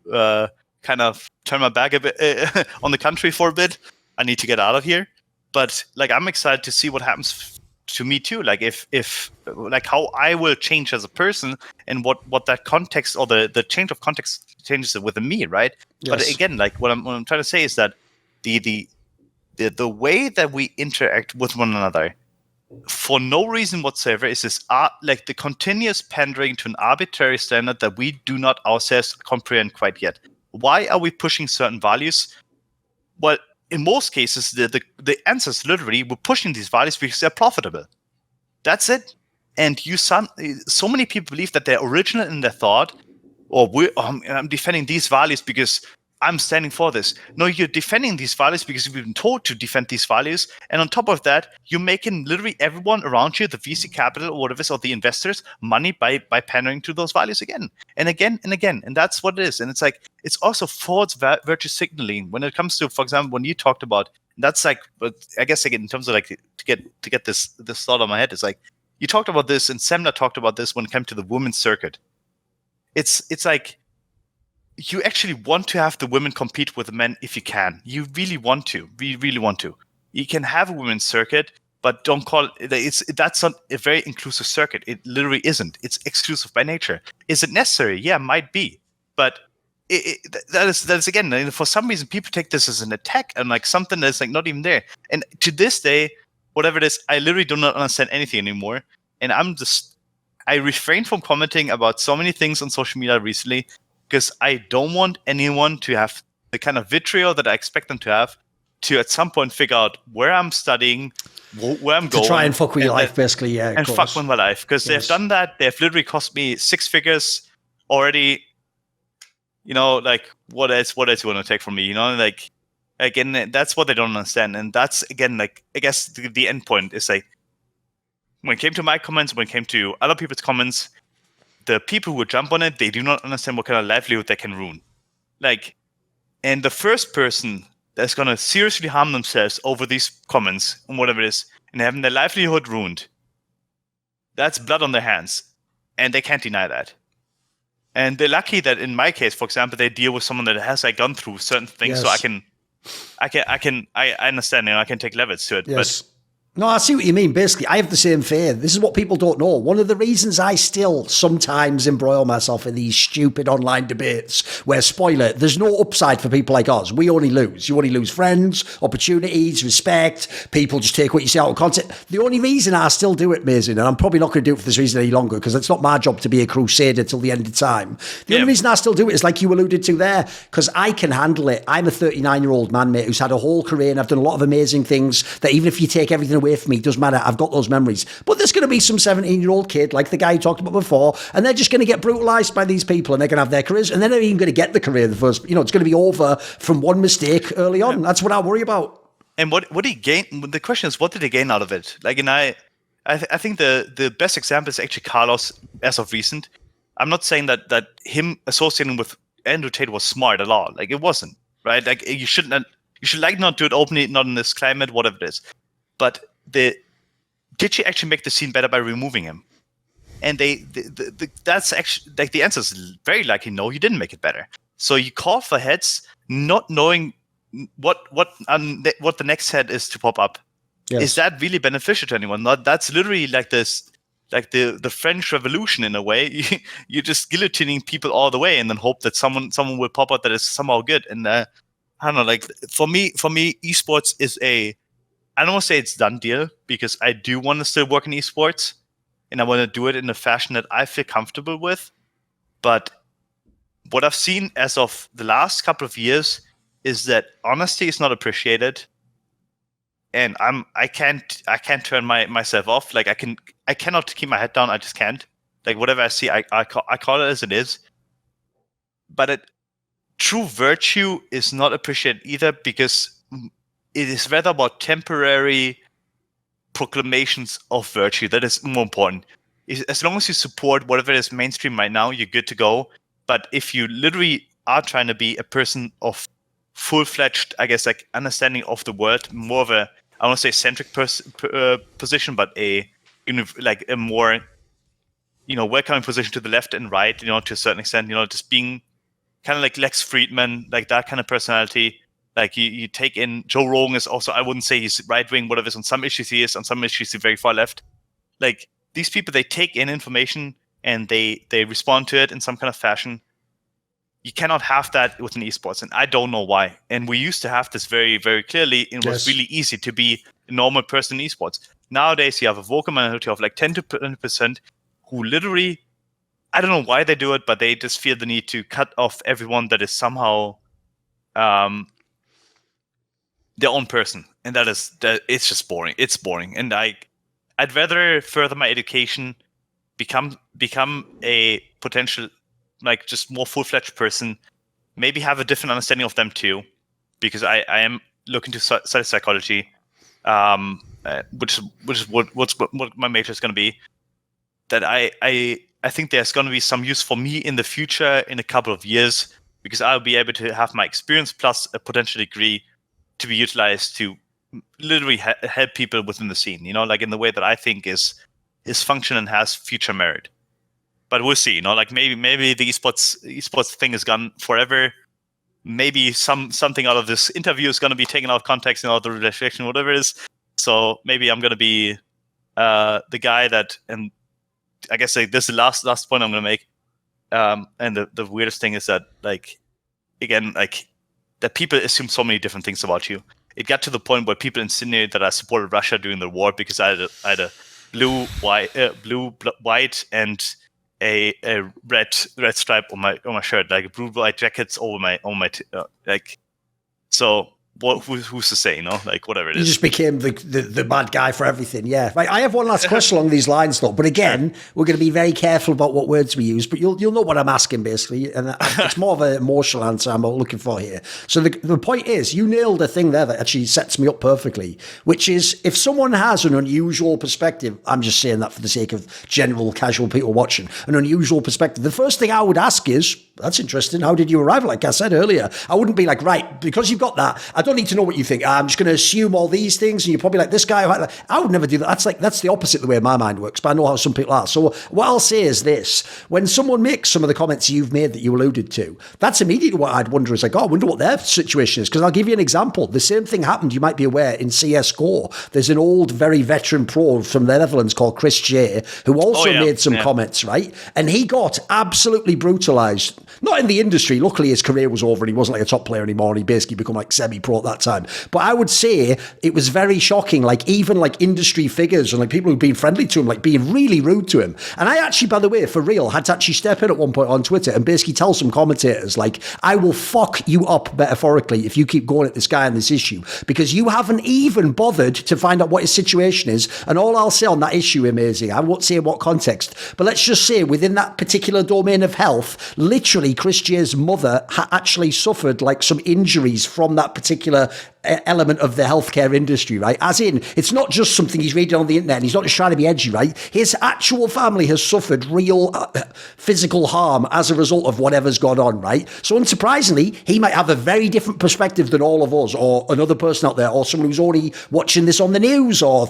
kind of turn my back a bit on the country for a bit. I need to get out of here. But like, I'm excited to see what happens to me too. Like if like how I will change as a person and what that context or the change of context changes it within me, right? Yes. But again, like what I'm trying to say is that the way that we interact with one another for no reason whatsoever is this like the continuous pandering to an arbitrary standard that we do not ourselves comprehend quite yet. Why are we pushing certain values? Well, in most cases, the answer is literally we're pushing these values because they're profitable. That's it. And so many people believe that they're original in their thought, or I'm defending these values because I'm standing for this. No, you're defending these values because you've been told to defend these values. And on top of that, you're making literally everyone around you, the VC capital or whatever, or the investors, money by pandering to those values again and again and again. And that's what it is. And it's like, it's also false virtue signaling when it comes to, for example, when you talked about, that's like, I guess again, in terms of like, to get this thought on my head, it's like, you talked about this and Semler talked about this when it came to the women's circuit. It's like, you actually want to have the women compete with the men if you can. You really want to. We really want to. You can have a women's circuit, but don't call it. That's not a very inclusive circuit. It literally isn't. It's exclusive by nature. Is it necessary? Yeah, might be. But that is again, for some reason, people take this as an attack and like something that's like not even there. And to this day, whatever it is, I literally do not understand anything anymore. And I refrain from commenting about so many things on social media recently, because I don't want anyone to have the kind of vitriol that I expect them to have to at some point figure out where I'm studying, where I'm going. To try and fuck with your life, basically, yeah. And fuck with my life. Because they've done that. They've literally cost me 6 figures already. You know, like, what else you want to take from me? You know, like, again, that's what they don't understand. And that's, again, like, I guess the end point is like, when it came to my comments, when it came to other people's comments, the people who jump on it, they do not understand what kind of livelihood they can ruin. Like, and the first person that's going to seriously harm themselves over these comments and whatever it is, and having their livelihood ruined, that's blood on their hands. And they can't deny that. And they're lucky that in my case, for example, they deal with someone that has like gone through certain things, so I understand, and I can take levels to it. Yes. No, I see what you mean. Basically, I have the same fear. This is what people don't know. One of the reasons I still sometimes embroil myself in these stupid online debates where, spoiler, there's no upside for people like us. We only lose. You only lose friends, opportunities, respect. People just take what you say out of context. The only reason I still do it, Mason, and I'm probably not going to do it for this reason any longer because it's not my job to be a crusader till the end of time. The only reason I still do it is like you alluded to there, because I can handle it. I'm a 39-year-old man, mate, who's had a whole career and I've done a lot of amazing things that even if you take everything away from me, it doesn't matter. I've got those memories. But there's going to be some 17-year-old kid like the guy you talked about before, and they're just going to get brutalized by these people, and they're going to have their careers, and they're not even going to get the career the first. You know, it's going to be over from one mistake early on. That's what I worry about. And what did he gain? The question is, what did he gain out of it? Like, and I think the best example is actually Carlos as of recent. I'm not saying that him associating with Andrew Tate was smart at all. Like, it wasn't, right? Like, you should like not do it openly, not in this climate, whatever it is. But did she actually make the scene better by removing him? And that's actually, like, the answer is very likely no, you didn't make it better. So you call for heads, not knowing what the next head is to pop up. Yes. Is that really beneficial to anyone? That's literally like this, like the French Revolution in a way. You're just guillotining people all the way, and then hope that someone will pop out that is somehow good. And I don't know, like for me, esports is I don't want to say it's done deal, because I do want to still work in esports, and I want to do it in a fashion that I feel comfortable with. But what I've seen as of the last couple of years is that honesty is not appreciated, and I can't turn myself off. Like, I cannot keep my head down. I just can't. Like, whatever I see, I call it as it is. But true virtue is not appreciated either, because it is rather about temporary proclamations of virtue that is more important. As long as you support whatever is mainstream right now, you're good to go. But if you literally are trying to be a person of full-fledged, I guess, like understanding of the world, more of a, I don't want to say centric position, but a more, welcoming position to the left and right, to a certain extent, just being kind of like Lex Friedman, like that kind of personality. Like you take in Joe Rogan is also, I wouldn't say he's right wing, whatever. On some issues he is, on some issues he's very far left. Like these people, they take in information and they respond to it in some kind of fashion. You cannot have that with an esports, and I don't know why. And we used to have this very, very clearly. It was really easy to be a normal person in esports. Nowadays, you have a vocal minority of like 10 to 20% who literally, I don't know why they do it, but they just feel the need to cut off everyone that is somehow their own person, and it's just boring. It's boring, and I'd rather further my education, become a potential, like, just more full-fledged person, maybe have a different understanding of them too, because I am looking to study psychology, which is what my major is going to be. That I think there's going to be some use for me in the future in a couple of years, because I'll be able to have my experience plus a potential degree to be utilized to literally help people within the scene, like in the way that I think is function and has future merit. But we'll see, like maybe the esports thing is gone forever. Maybe something out of this interview is going to be taken out of context and out of the reflection, whatever it is. So maybe I'm going to be the guy that, and I guess this is the last point I'm going to make. And the weirdest thing is that, like, again, like, that people assume so many different things about you. It got to the point where people insinuated that I supported Russia during the war because I had a blue, white, and a red stripe on my shirt, like blue white jackets over my like. So who's to say, like, whatever it is. You just became the bad guy for everything. Yeah. Right. I have one last question along these lines, though. But again, we're going to be very careful about what words we use. But you'll know what I'm asking, basically. And it's more of an emotional answer I'm looking for here. So the point is, you nailed a thing there that actually sets me up perfectly, which is, if someone has an unusual perspective, I'm just saying that for the sake of general casual people watching, an unusual perspective, the first thing I would ask is, that's interesting. How did you arrive? Like I said earlier, I wouldn't be like, right, because you've got that, I don't need to know what you think. I'm just going to assume all these things, and you're probably like, this guy. I would never do that. That's the opposite of the way my mind works, but I know how some people are. So what I'll say is this: when someone makes some of the comments you've made that you alluded to, that's immediately what I'd wonder is, like, I wonder what their situation is. Because I'll give you an example. The same thing happened, you might be aware, in CSGO. There's an old, very veteran pro from the Netherlands called Chris J, who also made some comments, right? And he got absolutely brutalized. Not in the industry. Luckily, his career was over and he wasn't like a top player anymore. And he basically become like semi-pro at that time. But I would say it was very shocking. Like, even like industry figures and like people who've been friendly to him, like being really rude to him. And I actually, by the way, for real, had to actually step in at one point on Twitter and basically tell some commentators, like, I will fuck you up metaphorically if you keep going at this guy on this issue, because you haven't even bothered to find out what his situation is. And all I'll say on that issue, amazing, I won't say in what context, but let's just say within that particular domain of health, literally Chris J's mother actually suffered like some injuries from that particular element of the healthcare industry, right? As in, it's not just something he's reading on the internet and he's not just trying to be edgy, right? His actual family has suffered real physical harm as a result of whatever's gone on, right? So unsurprisingly, he might have a very different perspective than all of us, or another person out there, or someone who's only watching this on the news or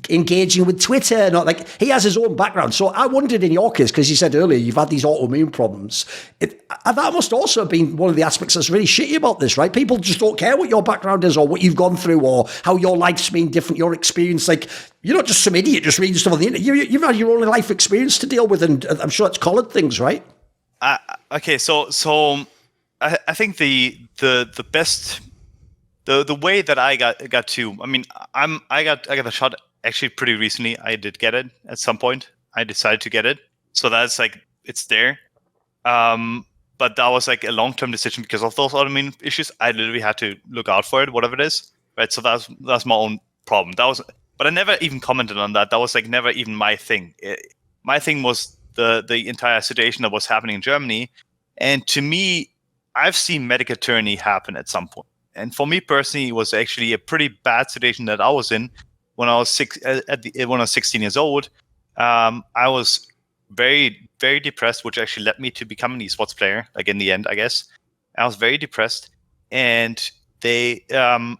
engaging with Twitter. Not like, he has his own background. So I wondered in your case, because you said earlier you've had these autoimmune problems, that must also have been one of the aspects that's really shitty about this, right? People just don't care what your background is or what you've gone through or how your life's been different, your experience. Like, you're not just some idiot just reading stuff on the internet. You've had your own life experience to deal with, and I'm sure it's collared things, right? Okay, so I think the best, the way that I got to, I mean, I got the shot actually pretty recently. I did get it at some point. I decided to get it, so that's like, it's there. But that was like a long-term decision because of those autoimmune issues. I literally had to look out for it, whatever it is, right? So that's my own problem. But I never even commented on that. That was like never even my thing. My thing was the entire situation that was happening in Germany. And to me, I've seen medical tyranny happen at some point. And for me personally, it was actually a pretty bad situation that I was in when I was 16 years old. I was very, very depressed, which actually led me to become an esports player. Like, in the end, I guess I was very depressed, and I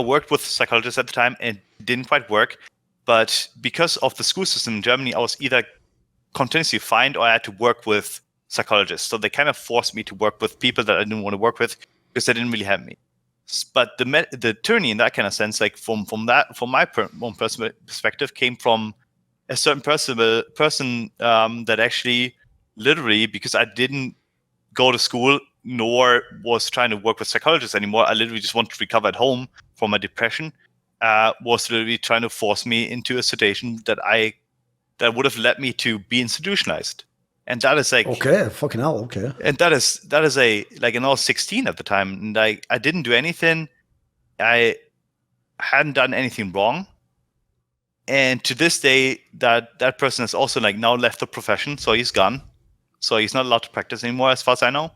worked with psychologists at the time, and it didn't quite work. But because of the school system in Germany, I was either continuously fined or I had to work with psychologists. So they kind of forced me to work with people that I didn't want to work with because they didn't really have me. But the tyranny in that kind of sense, like from my own personal perspective, came from a certain person that actually literally, because I didn't go to school nor was trying to work with psychologists anymore, I literally just wanted to recover at home from my depression, was literally trying to force me into a situation that would have led me to be institutionalized. And that is like, okay, fucking hell, okay. And that is a, like, and I was 16 at the time, and I didn't do anything. I hadn't done anything wrong. And to this day, that person has also like now left the profession, so he's gone. So he's not allowed to practice anymore, as far as I know,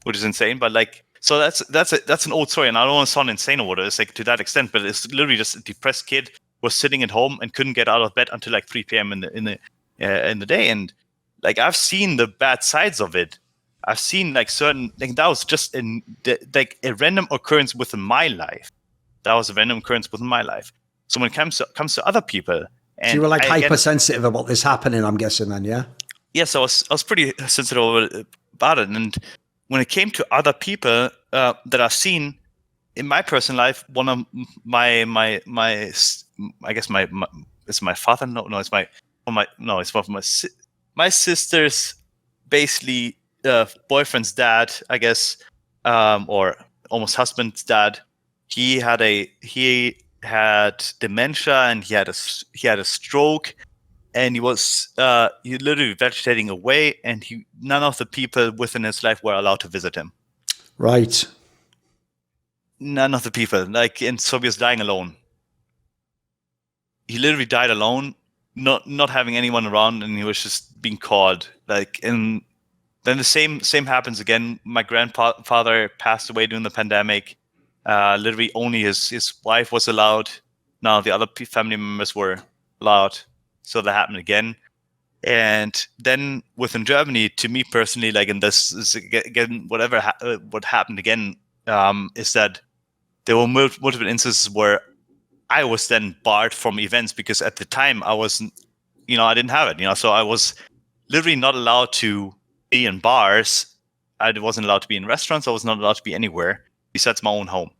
which is insane. But like, so that's an old story, and I don't want to sound insane or whatever. It's like to that extent, but it's literally just a depressed kid was sitting at home and couldn't get out of bed until like 3 p.m. in the day. And like, I've seen the bad sides of it. I've seen like certain, like, that was just like a random occurrence within my life. That was a random occurrence within my life. So when it comes to other people, and so you were like hypersensitive about this happening, I'm guessing then, yeah? Yes, I was pretty sensitive about it. And when it came to other people that I've seen in my personal life, one of my I guess it's my father. It's my sister's basically boyfriend's dad, I guess, or almost husband's dad. He had dementia, and he had a stroke, and he was literally vegetating away, and none of the people within his life were allowed to visit him. Right. None of the people, like, and so he was dying alone. He literally died alone, not having anyone around, and he was just being called. Like, and then the same happens again. My grandfather passed away during the pandemic. Literally only his wife was allowed. Now the other family members were allowed. So that happened again. And then within Germany, to me personally, like, and this is again, what happened again, is that there were multiple instances where I was then barred from events because at the time I wasn't, I didn't have it, so I was literally not allowed to be in bars. I wasn't allowed to be in restaurants. I was not allowed to be anywhere besides my own home.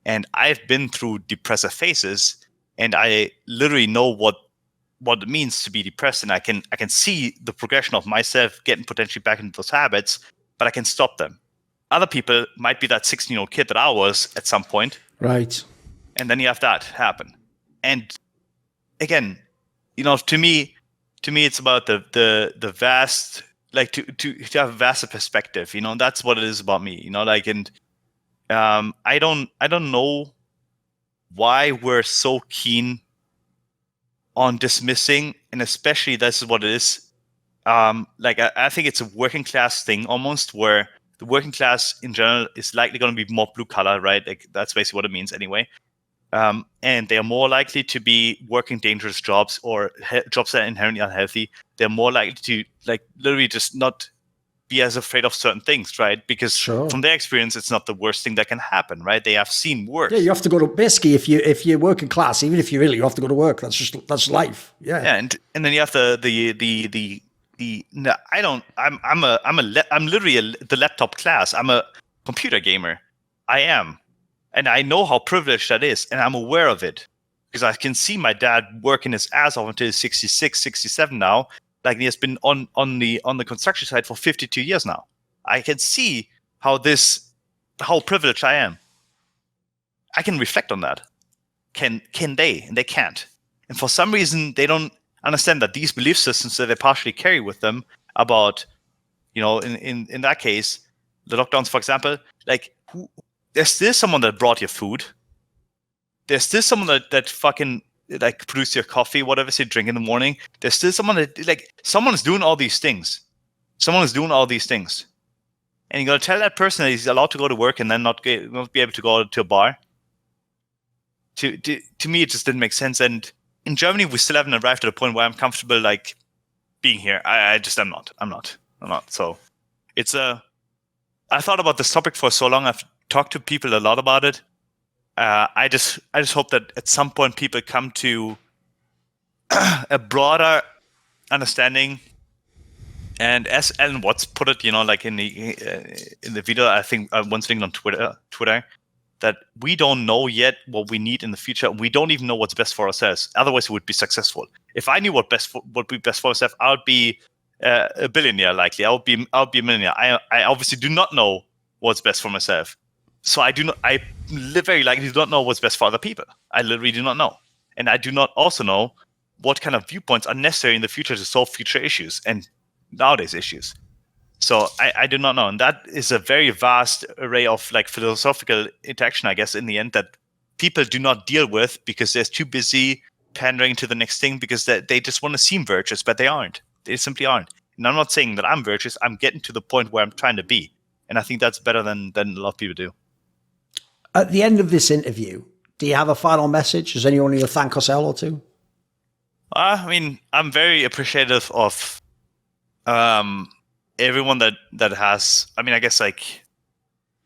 And I've been through depressive phases, and I literally know what it means to be depressed, and I can see the progression of myself getting potentially back into those habits, but I can stop them. Other people might be that 16-year-old kid that I was at some point. Right. And then you have that happen. And again, to me it's about the vast, like, to have a vaster perspective, that's what it is about me, like, and I don't know why we're so keen on dismissing, and especially this is what it is. Like, I think it's a working class thing almost, where the working class in general is likely going to be more blue collar, right? Like, that's basically what it means anyway. And they are more likely to be working dangerous jobs or jobs that are inherently unhealthy. They're more likely to, like, literally just not be as afraid of certain things, right? Because from their experience, it's not the worst thing that can happen, right? They have seen worse. Yeah, you have to go to, basically, if you're working class, even if you're ill, you have to go to work. That's life. Yeah. Yeah, and then you have I'm literally the laptop class. I'm a computer gamer. I am. And I know how privileged that is, and I'm aware of it, because I can see my dad working his ass off until he's 66, 67 now. Like, he has been on the construction site for 52 years now. I can see how privileged I am. I can reflect on that. Can they? And they can't. And for some reason, they don't understand that these belief systems that they partially carry with them about, in that case, the lockdowns, for example, like, there's still someone that brought your food. There's still someone that fucking, like, produced your coffee, whatever you drink in the morning. There's still someone that, like, someone is doing all these things. Someone is doing all these things. And you're going to tell that person that he's allowed to go to work and then not be able to go to a bar? To me, it just didn't make sense. And in Germany, we still haven't arrived at a point where I'm comfortable, like, being here. I'm not. So it's I thought about this topic for so long. I've talked to people a lot about it. I just hope that at some point people come to a broader understanding And as Alan Watts put it, like in the video, I think once linked on Twitter, that we don't know yet what we need in the future. We don't even know what's best for ourselves. Otherwise, we would be successful. If I knew what would be best for myself, I would be a billionaire. Likely, I would be a millionaire. I obviously do not know what's best for myself, so I very likely do not know what's best for other people. I literally do not know, and I do not also know what kind of viewpoints are necessary in the future to solve future issues and nowadays issues. So I do not know. And that is a very vast array of like philosophical interaction, I guess, in the end, that people do not deal with because they're too busy pandering to the next thing because they just want to seem virtuous, but they aren't. They simply aren't. And I'm not saying that I'm virtuous. I'm getting to the point where I'm trying to be. And I think that's better than a lot of people do. At the end of this interview, do you have a final message? Does anyone need to thank us or two? I mean, I'm very appreciative of everyone that has, I mean, I guess like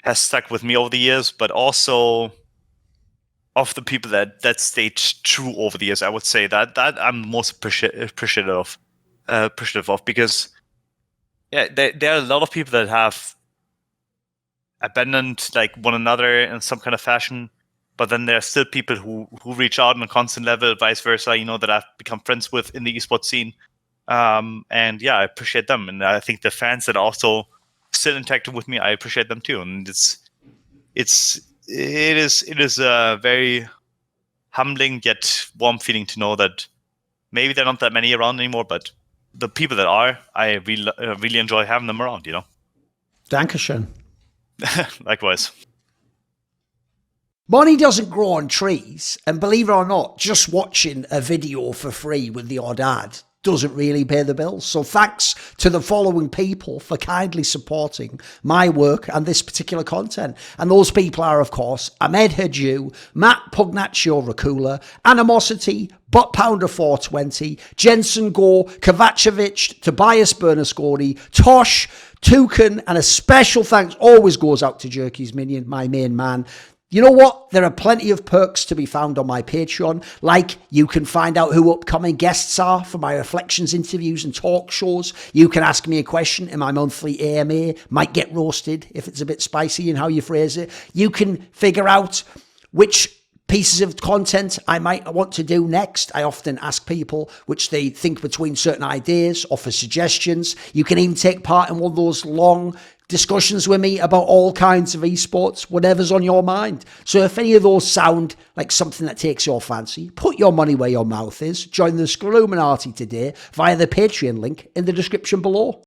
has stuck with me over the years, but also of the people that stayed true over the years. I would say that I'm most appreciative of, because there are a lot of people that have abandoned like one another in some kind of fashion, but then there are still people who reach out on a constant level, vice versa, that I've become friends with in the esports scene. And yeah, I appreciate them. And I think the fans that are also still interacting with me, I appreciate them too. And it is a very humbling yet warm feeling to know that maybe there are not that many around anymore, but the people that are, I really enjoy having them around, Dankeschön. Likewise. Money doesn't grow on trees, and believe it or not, just watching a video for free with the odd ad doesn't really pay the bills. So thanks to the following people for kindly supporting my work and this particular content. And those people are, of course, Ahmed Hadju, Matt Pugnaccio Racula, Animosity, Butt Pounder 420, Jensen Gore, Kovacevic, Tobias Bernasconi, Tosh, Toucan, and a special thanks always goes out to Jerky's Minion, my main man. You know what? There are plenty of perks to be found on my Patreon. Like, you can find out who upcoming guests are for my reflections, interviews, and talk shows. You can ask me a question in my monthly AMA. Might get roasted if it's a bit spicy in how you phrase it. You can figure out which pieces of content I might want to do next. I often ask people which they think between certain ideas, offer suggestions. You can even take part in one of those long discussions with me about all kinds of esports, whatever's on your mind. So if any of those sound like something that takes your fancy, put your money where your mouth is. Join the Scrutinised today via the Patreon link in the description below.